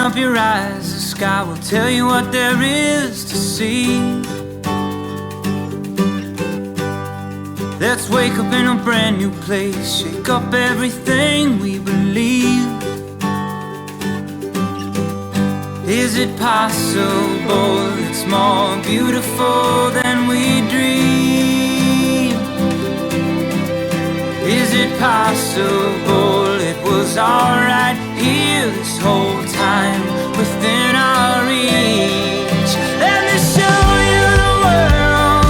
up your eyes, the sky will tell you what there is to see. Let's wake up in a brand new place, shake up everything we believe. Is it possible it's more beautiful than we dream? Is it possible it was alright here this whole time within our reach? Let me show you the world,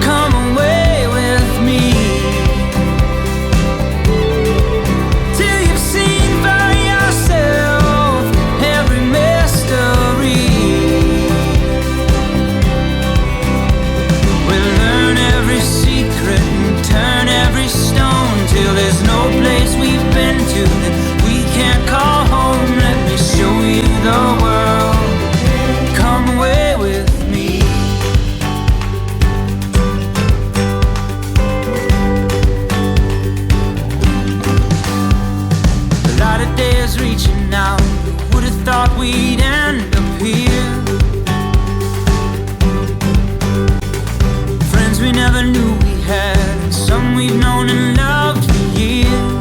come away with me, till you've seen for yourself every mystery. We'll learn every secret and turn every stone till there's no place we've been to that we can't call home. Let me show you the world, come away with me. A lot of days reaching out, who would have thought we'd end up here? Friends we never knew we had, and some we've known and loved for years.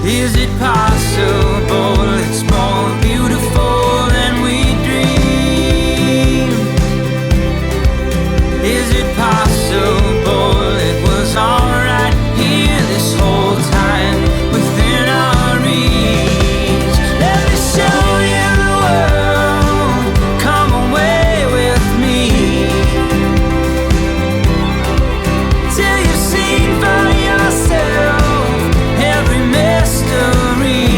Is it possible it's more beautiful than we dream? Is it possible it was alright here this whole time within our reach? Let me show you the world, come away with me, till you've seen for yourself every mystery.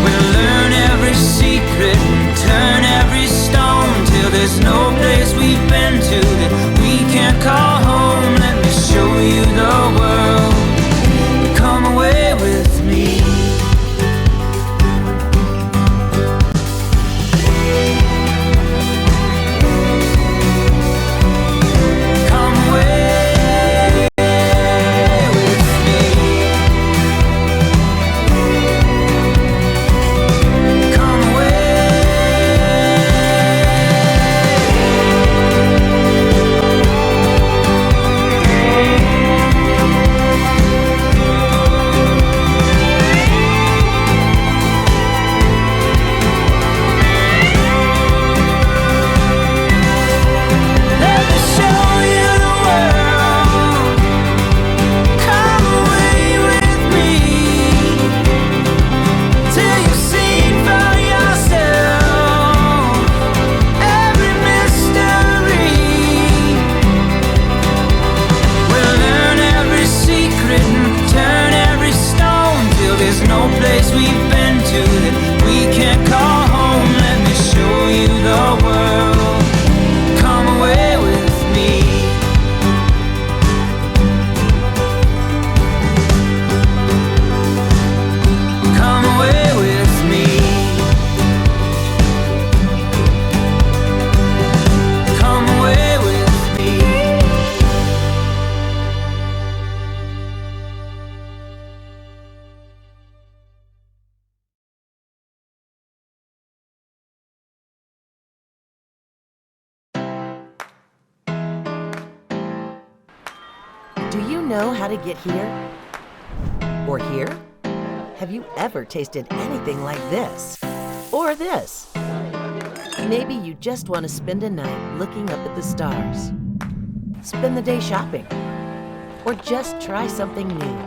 We'll learn every secret and turn every stone till there's no place we've been to that we can't call home. Let me show you the world, come away with me. Come away with me. Come away. Let me show you the world, come away with me, till you've seen for yourself every mystery. We'll learn every secret and turn every stone till there's no place we've been to that we can't call home. Let me show you the world, come away with me. Come away with me. Come away with me. Do you know how to get here? Or here? Have you ever tasted anything like this? Or this? Maybe you just want to spend a night looking up at the stars. Spend the day shopping. Or just try something new.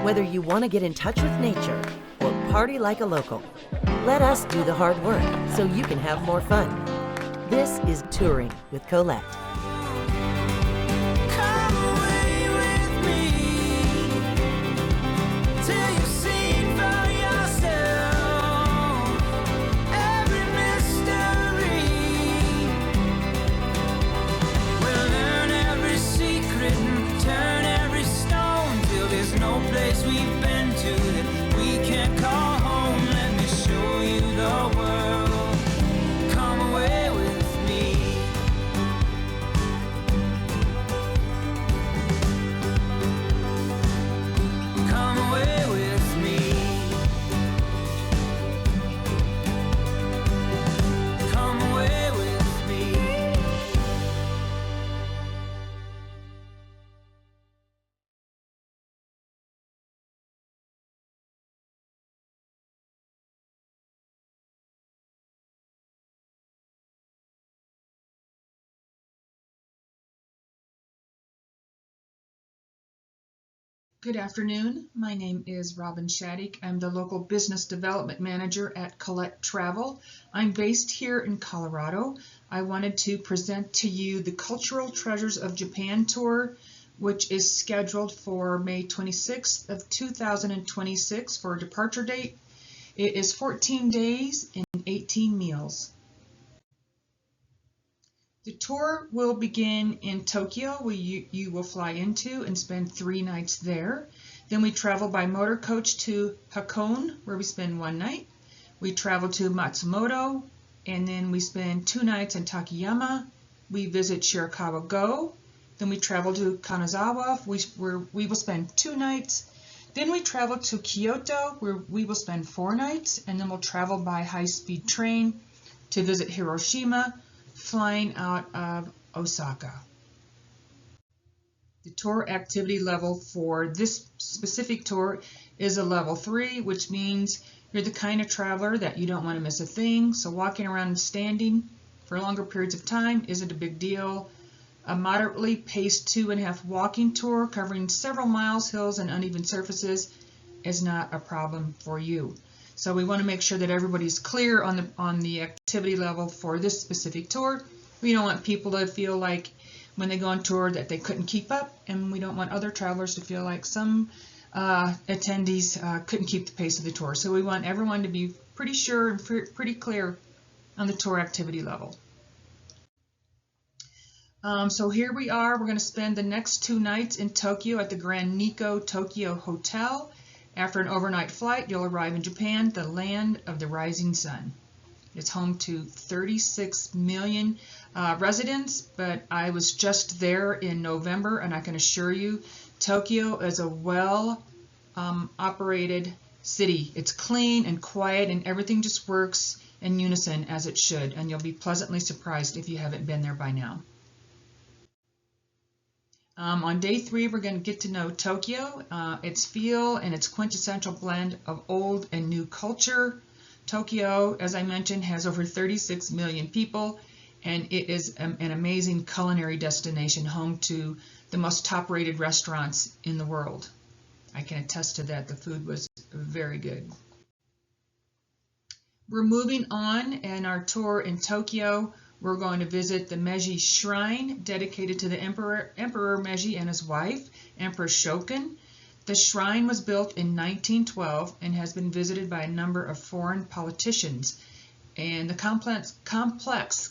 Whether you want to get in touch with nature or party like a local, let us do the hard work so you can have more fun. This is Touring with Collette. Come away with me, till you've seen for yourself every mystery. We'll learn every secret and turn every stone till there's no place we've been to that we can't call home. Let me show you the world, come away with me. Good afternoon. My name is Robin Shaddick. I'm the local business development manager at Collette Travel. I'm based here in Colorado. I wanted to present to you the Cultural Treasures of Japan tour, which is scheduled for May 26th of 2026 for a departure date. It is 14 days and 18 meals. The tour will begin in Tokyo, where you will fly into and spend 3 nights there. Then we travel by motor coach to Hakone, where we spend 1 night. We travel to Matsumoto, and then we spend 2 nights in Takayama. We visit Shirakawa-go. Then we travel to Kanazawa, where we will spend 2 nights. Then we travel to Kyoto, where we will spend 4 nights, and then we'll travel by high-speed train to visit Hiroshima, flying out of Osaka. The tour activity level for this specific tour is a level 3, which means you're the kind of traveler that you don't want to miss a thing, so walking around and standing for longer periods of time isn't a big deal. A moderately paced 2.5 walking tour covering several miles, hills, and uneven surfaces is not a problem for you. So we want to make sure that everybody's clear on the activity level for this specific tour. We don't want people to feel like when they go on tour that they couldn't keep up, and we don't want other travelers to feel like some attendees couldn't keep the pace of the tour. So we want everyone to be pretty sure and pretty clear on the tour activity level. So here we are. We're going to spend the next 2 nights in Tokyo at the Grand Nikko Tokyo Hotel. After an overnight flight, you'll arrive in Japan, the land of the rising sun. It's home to 36 million residents, but I was just there in November, and I can assure you, Tokyo is a well-operated city. It's clean and quiet, and everything just works in unison as it should, and you'll be pleasantly surprised if you haven't been there by now. On day 3, we're going to get to know Tokyo, its feel, and its quintessential blend of old and new culture. Tokyo, as I mentioned, has over 36 million people, and it is an amazing culinary destination, home to the most top-rated restaurants in the world. I can attest to that. The food was very good. We're moving on in our tour in Tokyo. We're going to visit the Meiji Shrine, dedicated to the Emperor Meiji and his wife, Emperor Shokin. The shrine was built in 1912 and has been visited by a number of foreign politicians. And the complex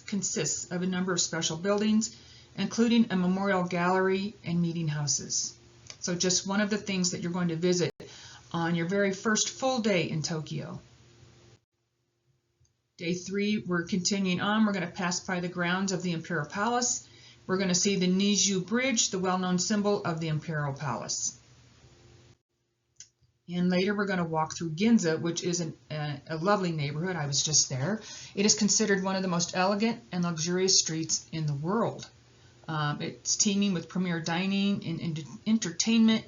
consists of a number of special buildings, including a memorial gallery and meeting houses. So just one of the things that you're going to visit on your very first full day in Tokyo. Day 3, we're continuing on. We're going to pass by the grounds of the Imperial Palace. We're going to see the Niju Bridge, the well-known symbol of the Imperial Palace. And later we're going to walk through Ginza, which is a lovely neighborhood. I was just there. It is considered one of the most elegant and luxurious streets in the world. It's teeming with premier dining and entertainment,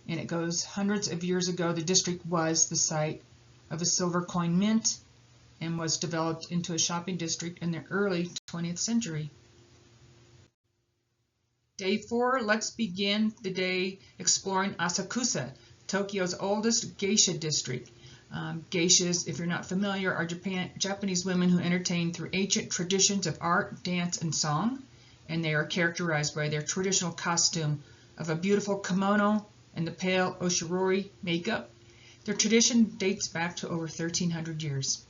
and it goes hundreds of years ago. The district was the site of a silver coin mint and was developed into a shopping district in the early 20th century. Day 4, let's begin the day exploring Asakusa, Tokyo's oldest geisha district. Geishas, if you're not familiar, are Japanese women who entertain through ancient traditions of art, dance, and song, and they are characterized by their traditional costume of a beautiful kimono and the pale oshirori makeup. Their tradition dates back to over 1,300 years.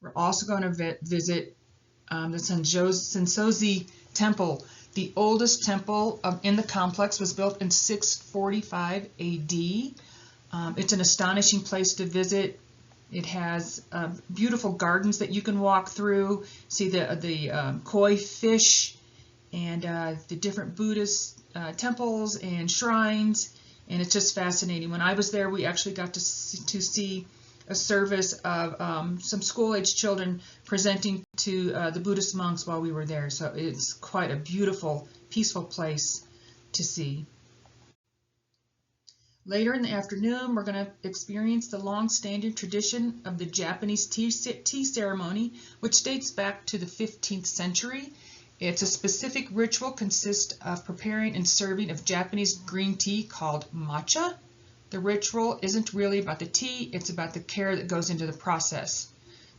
We're also going to visit the Sensoji Temple. The oldest temple in the complex was built in 645 AD. It's an astonishing place to visit. It has beautiful gardens that you can walk through, see the koi fish and the different Buddhist temples and shrines, and it's just fascinating. When I was there, we actually got to see a service of some school-age children presenting to the Buddhist monks while we were there. So it's quite a beautiful, peaceful place to see. Later in the afternoon, we're going to experience the long-standing tradition of the Japanese tea ceremony, which dates back to the 15th century. It's a specific ritual consists of preparing and serving of Japanese green tea called matcha. The ritual isn't really about the tea, it's about the care that goes into the process.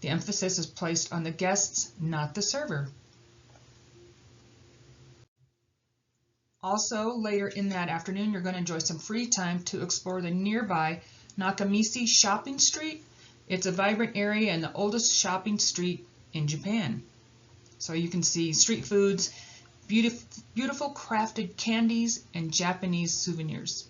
The emphasis is placed on the guests, not the server. Also, later in that afternoon, you're going to enjoy some free time to explore the nearby Nakamichi Shopping Street. It's a vibrant area and the oldest shopping street in Japan. So you can see street foods, beautiful crafted candies, and Japanese souvenirs.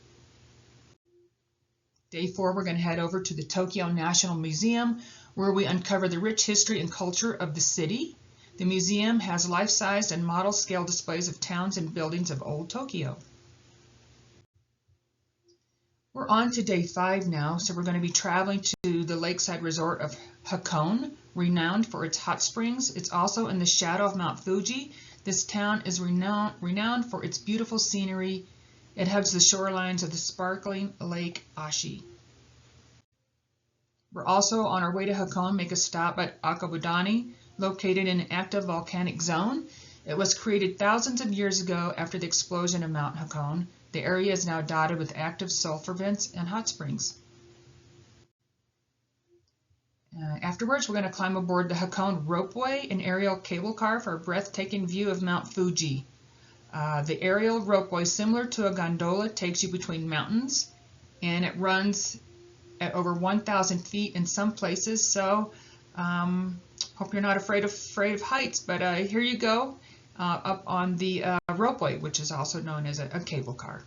Day 4, we're going to head over to the Tokyo National Museum, where we uncover the rich history and culture of the city. The museum has life-sized and model-scale displays of towns and buildings of old Tokyo. We're on to day 5 now, so we're going to be traveling to the lakeside resort of Hakone, renowned for its hot springs. It's also in the shadow of Mount Fuji. This town is renowned for its beautiful scenery. It hugs the shorelines of the sparkling Lake Ashi. We're also on our way to Hakone, make a stop at Akabudani, located in an active volcanic zone. It was created thousands of years ago after the explosion of Mount Hakone. The area is now dotted with active sulfur vents and hot springs. Afterwards, we're going to climb aboard the Hakone Ropeway, an aerial cable car for a breathtaking view of Mount Fuji. The aerial ropeway, similar to a gondola, takes you between mountains, and it runs at over 1,000 feet in some places. So, hope you're not afraid of heights. But here you go, up on the ropeway, which is also known as a cable car.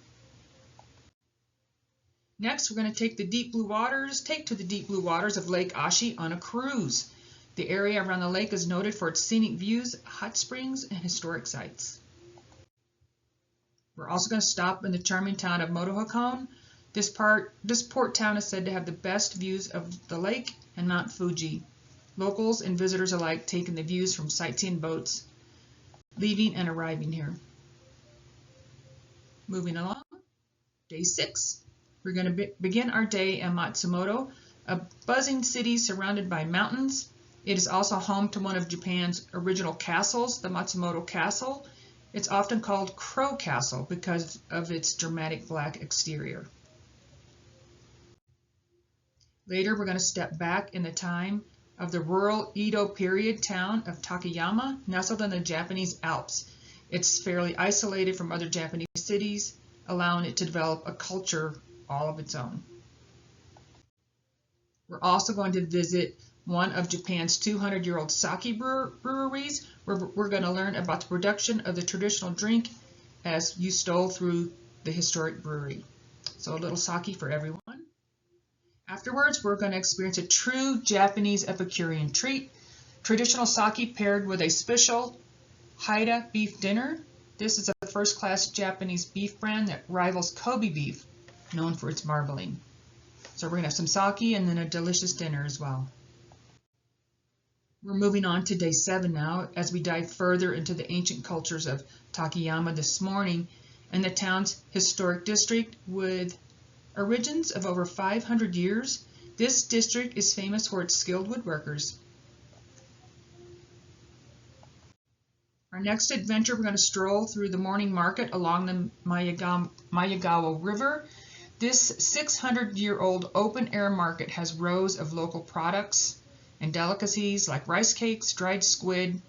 Next, we're going to take to the deep blue waters of Lake Ashi on a cruise. The area around the lake is noted for its scenic views, hot springs, and historic sites. We're also going to stop in the charming town of Motohakone. This port town is said to have the best views of the lake and Mount Fuji. Locals and visitors alike taking the views from sightseeing boats leaving and arriving here. Moving along, day 6. We're going to begin our day in Matsumoto, a buzzing city surrounded by mountains. It is also home to one of Japan's original castles, the Matsumoto Castle. It's often called Crow Castle because of its dramatic black exterior. Later, we're going to step back in the time of the rural Edo period town of Takayama, nestled in the Japanese Alps. It's fairly isolated from other Japanese cities, allowing it to develop a culture all of its own. We're also going to visit one of Japan's 200-year-old sake breweries, where we're going to learn about the production of the traditional drink as you stole through the historic brewery. So a little sake for everyone. Afterwards, we're going to experience a true Japanese Epicurean treat, traditional sake paired with a special Haida beef dinner. This is a first-class Japanese beef brand that rivals Kobe beef, known for its marbling. So we're going to have some sake and then a delicious dinner as well. We're moving on to day 7 now as we dive further into the ancient cultures of Takayama this morning and the town's historic district with origins of over 500 years. This district is famous for its skilled woodworkers. Our next adventure, we're going to stroll through the morning market along the Mayagawa River. This 600-year-old open-air market has rows of local products and delicacies like rice cakes, dried squid,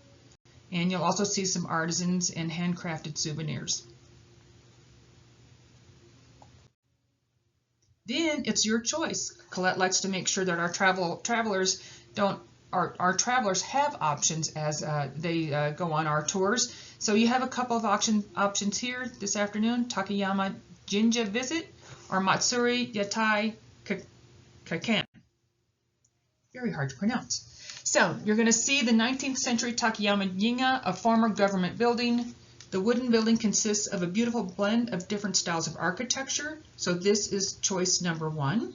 and you'll also see some artisans and handcrafted souvenirs. Then it's your choice. Collette likes to make sure that our travelers have options as they go on our tours. So you have a couple of options here this afternoon: Takayama Jinja visit or Matsuri Yatai Kaken. Very hard to pronounce. So you're going to see the 19th century Takayama Jinja, a former government building. The wooden building consists of a beautiful blend of different styles of architecture. So this is choice number 1.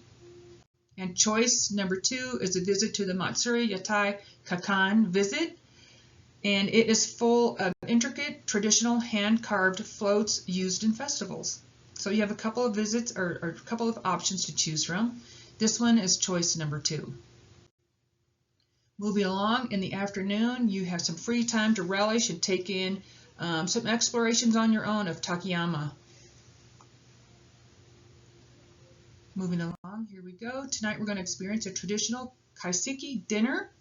And choice number 2 is a visit to the Matsuri Yatai Kakan visit. And it is full of intricate, traditional, hand-carved floats used in festivals. So you have a couple of visits or a couple of options to choose from. This one is choice number 2. Moving along in the afternoon, you have some free time to relish and take in some explorations on your own of Takayama. Moving along, here we go. Tonight we're going to experience a traditional kaiseki dinner.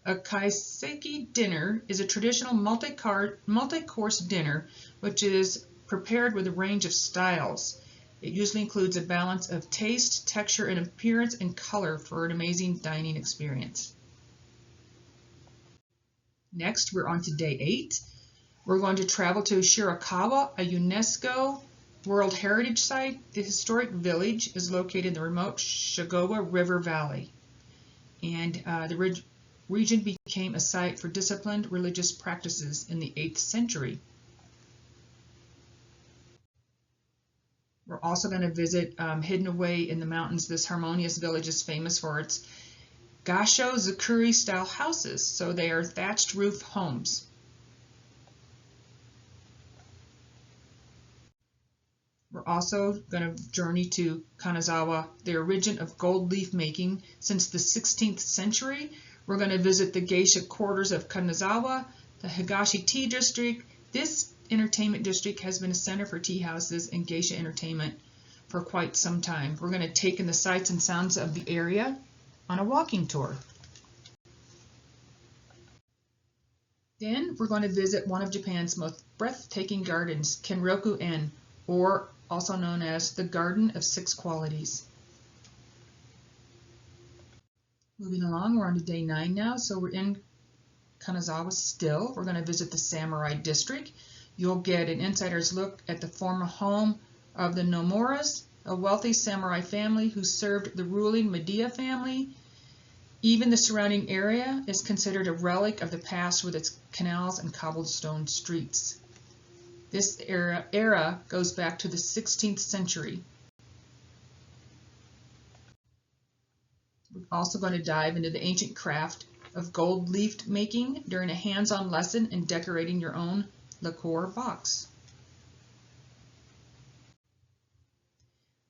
A kaiseki dinner is a traditional multi-course dinner which is prepared with a range of styles. It usually includes a balance of taste, texture, and appearance and color for an amazing dining experience. Next, we're on to day 8. We're going to travel to Shirakawa, a UNESCO World Heritage Site. The historic village is located in the remote Shigawa River Valley, and the region became a site for disciplined religious practices in the 8th century. We're also going to visit, hidden away in the mountains, this harmonious village is famous for its Gasho Zakuri style houses, so they are thatched roof homes. We're also going to journey to Kanazawa, the origin of gold leaf making since the 16th century. We're going to visit the geisha quarters of Kanazawa, the Higashi Tea District. This entertainment district has been a center for tea houses and geisha entertainment for quite some time. We're going to take in the sights and sounds of the area on a walking tour. Then we're going to visit one of Japan's most breathtaking gardens, Kenroku-en, or also known as the Garden of Six Qualities. Moving along, we're on to day 9 now, so we're in Kanazawa still. We're going to visit the Samurai District. You'll get an insider's look at the former home of the Nomuras, a wealthy samurai family who served the ruling Madia family. Even the surrounding area is considered a relic of the past with its canals and cobblestone streets. This era goes back to the 16th century. We're also going to dive into the ancient craft of gold leaf making during a hands-on lesson in decorating your own lacquer box.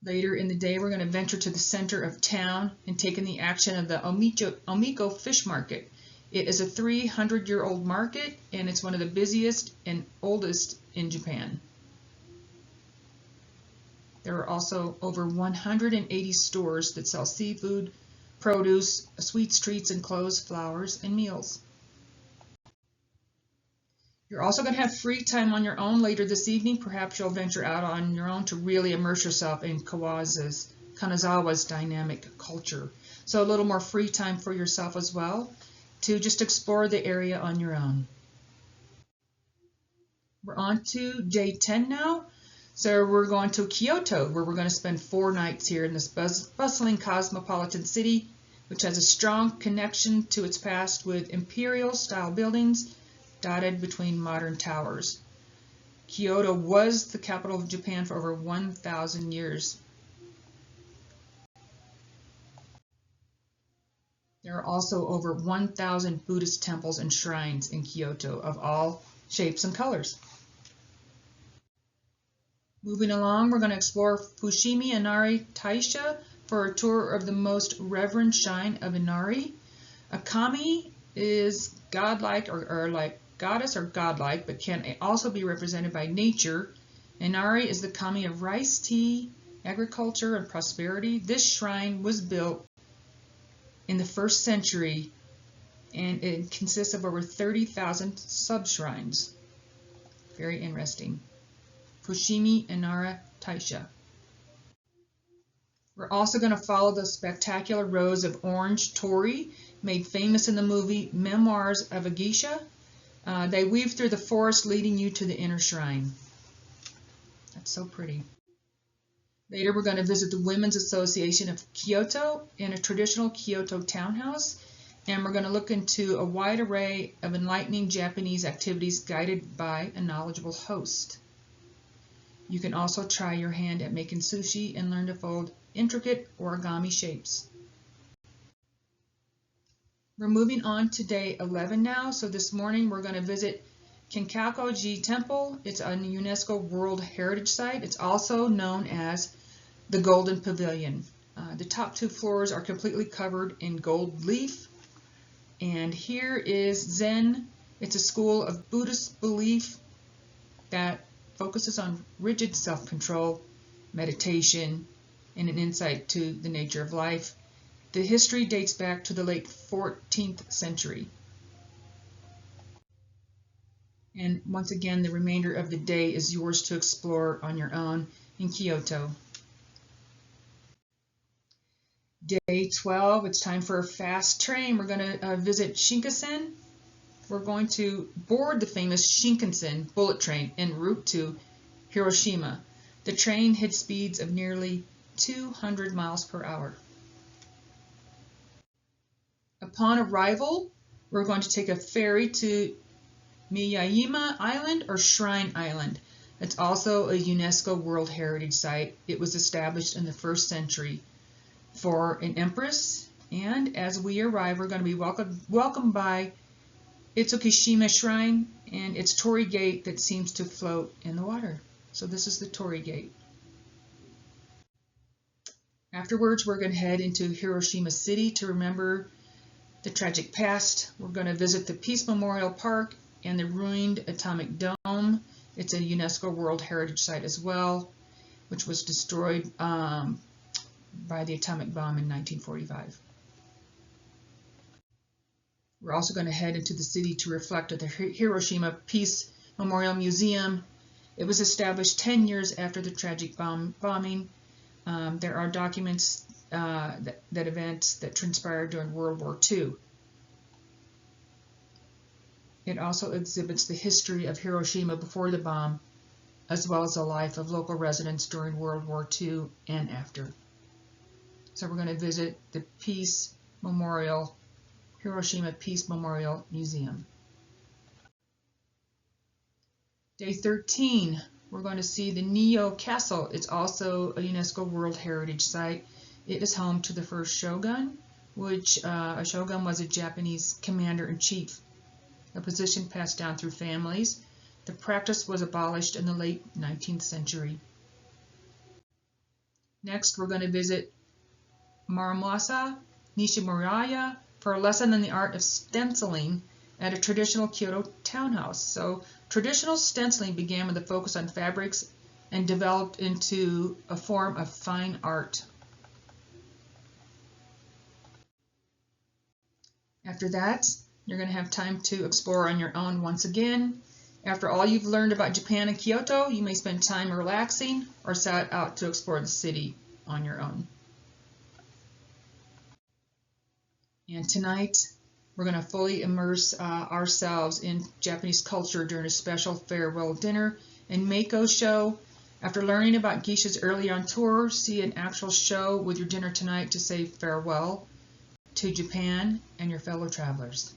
Later in the day, we're going to venture to the center of town and take in the action of the Omiko Fish Market. It is a 300-year-old market, and it's one of the busiest and oldest in Japan. There are also over 180 stores that sell seafood, produce, sweets, treats, and clothes, flowers, and meals. You're also going to have free time on your own later this evening. Perhaps you'll venture out on your own to really immerse yourself in Kanazawa's dynamic culture. So a little more free time for yourself as well to just explore the area on your own. We're on to day 10 now. So we're going to Kyoto, where we're going to spend 4 nights here in this bustling cosmopolitan city, which has a strong connection to its past with imperial-style buildings dotted between modern towers. Kyoto was the capital of Japan for over 1,000 years. There are also over 1,000 Buddhist temples and shrines in Kyoto of all shapes and colors. Moving along, we're going to explore Fushimi Inari Taisha for a tour of the most reverend shrine of Inari. A kami is godlike or like goddess or godlike, but can also be represented by nature. Inari is the kami of rice, tea, agriculture, and prosperity. This shrine was built in the 1st century, and it consists of over 30,000 sub-shrines. Very interesting. Fushimi Inari Taisha. We're also going to follow the spectacular rows of orange torii, made famous in the movie Memoirs of a Geisha. They weave through the forest, leading you to the inner shrine. That's so pretty. Later, we're going to visit the Women's Association of Kyoto in a traditional Kyoto townhouse, and we're going to look into a wide array of enlightening Japanese activities guided by a knowledgeable host. You can also try your hand at making sushi and learn to fold intricate origami shapes. We're moving on to day 11 now. So this morning we're going to visit Kinkaku-ji Temple. It's a UNESCO World Heritage Site. It's also known as the Golden Pavilion. The top 2 floors are completely covered in gold leaf. And here is Zen. It's a school of Buddhist belief that focuses on rigid self-control, meditation, and an insight to the nature of life. The history dates back to the late 14th century. And once again, the remainder of the day is yours to explore on your own in Kyoto. Day 12, it's time for a fast train. We're going to visit Shinkansen. We're going to board the famous Shinkansen bullet train en route to Hiroshima. The train hits speeds of nearly 200 miles per hour. Upon arrival, we're going to take a ferry to Miyajima Island or Shrine Island. It's also a UNESCO World Heritage Site. It was established in the 1st century for an empress, and as we arrive, we're going to be welcomed by Itsukishima Shrine and its torii gate that seems to float in the water. So this is the torii gate. Afterwards, we're going to head into Hiroshima City to remember the tragic past. We're going to visit the Peace Memorial Park and the ruined Atomic Dome. It's a UNESCO World Heritage Site as well, which was destroyed by the atomic bomb in 1945. We're also going to head into the city to reflect at the Hiroshima Peace Memorial Museum. It was established 10 years after the tragic bombing. There are documents that events that transpired during World War II. It also exhibits the history of Hiroshima before the bomb, as well as the life of local residents during World War II and after. So we're going to visit the Peace Memorial, Hiroshima Peace Memorial Museum. Day 13, we're going to see the Nio Castle. It's also a UNESCO World Heritage Site. It is home to the first shogun, which a shogun was a Japanese commander-in-chief, a position passed down through families. The practice was abolished in the late 19th century. Next, we're going to visit Maramasa Nishimuraya for a lesson in the art of stenciling at a traditional Kyoto townhouse. So traditional stenciling began with a focus on fabrics and developed into a form of fine art. After that, you're going to have time to explore on your own once again. After all you've learned about Japan and Kyoto, you may spend time relaxing or set out to explore the city on your own. And tonight, we're going to fully immerse ourselves in Japanese culture during a special farewell dinner and Mako show. After learning about geishas earlier on tour, see an actual show with your dinner tonight to say farewell to Japan and your fellow travelers.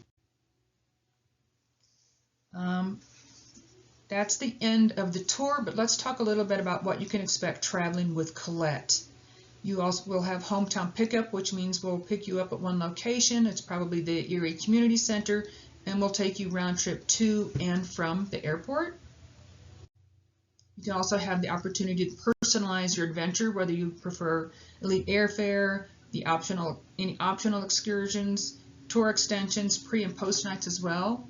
That's the end of the tour, but let's talk a little bit about what you can expect traveling with Collette. You also will have hometown pickup, which means we'll pick you up at one location. It's probably the Erie Community Center, and we'll take you round trip to and from the airport. You can also have the opportunity to personalize your adventure, whether you prefer elite airfare, any optional excursions, tour extensions, pre and post nights as well.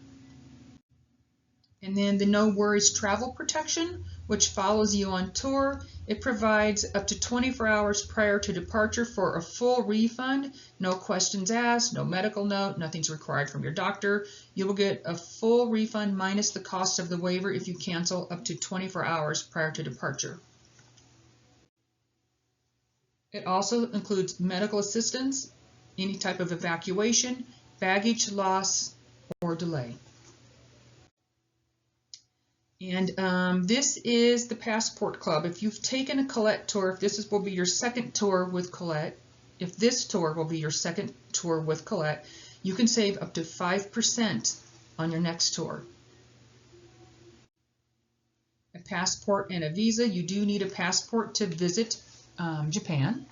And then the No Worries Travel Protection, which follows you on tour. It provides up to 24 hours prior to departure for a full refund. No questions asked, no medical note, nothing's required from your doctor. You will get a full refund minus the cost of the waiver if you cancel up to 24 hours prior to departure. It also includes medical assistance, any type of evacuation, baggage loss, or delay. And this is the Passport Club. If you've taken a Collette tour, if this will be your second tour with Collette, if this tour will be your second tour with Collette, you can save up to 5% on your next tour. A passport and a visa. You do need a passport to visit Japan.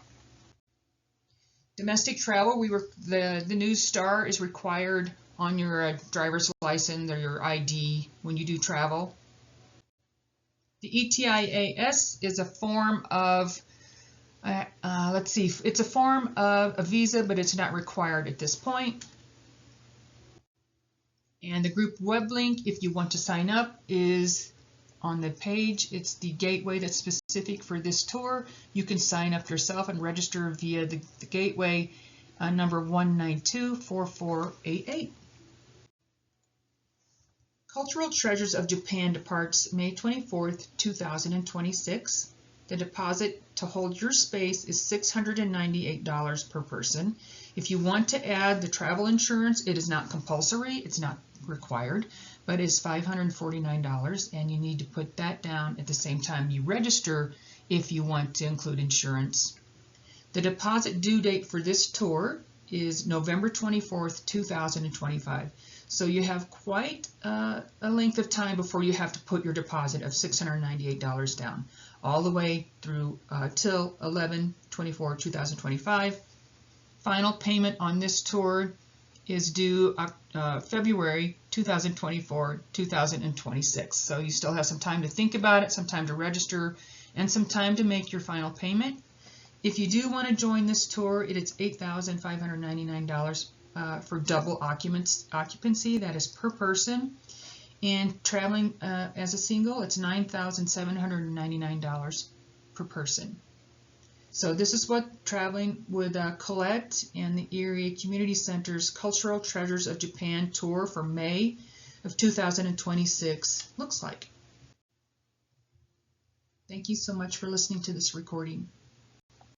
Domestic travel, the new star is required on your driver's license or your ID when you do travel. The ETIAS is a form of, it's a form of a visa, but it's not required at this point. And the group web link, if you want to sign up, is on the page. It's the gateway that's specific for this tour. You can sign up yourself and register via the gateway number 1924488. Cultural Treasures of Japan departs May 24th, 2026. The deposit to hold your space is $698 per person. If you want to add the travel insurance, it is not compulsory, it's not required, but it's $549, and you need to put that down at the same time you register if you want to include insurance. The deposit due date for this tour is November 24th, 2025. So you have quite a length of time before you have to put your deposit of $698 down, all the way through till 11/24/2025. Final payment on this tour is due February 2024, 2026. So you still have some time to think about it, some time to register, and some time to make your final payment. If you do want to join this tour, it is $8,599 for double occupancy, that is per person. And traveling as a single, it's $9,799 per person. So this is what traveling with Collette and the Erie Community Center's Cultural Treasures of Japan tour for May of 2026 looks like. Thank you so much for listening to this recording.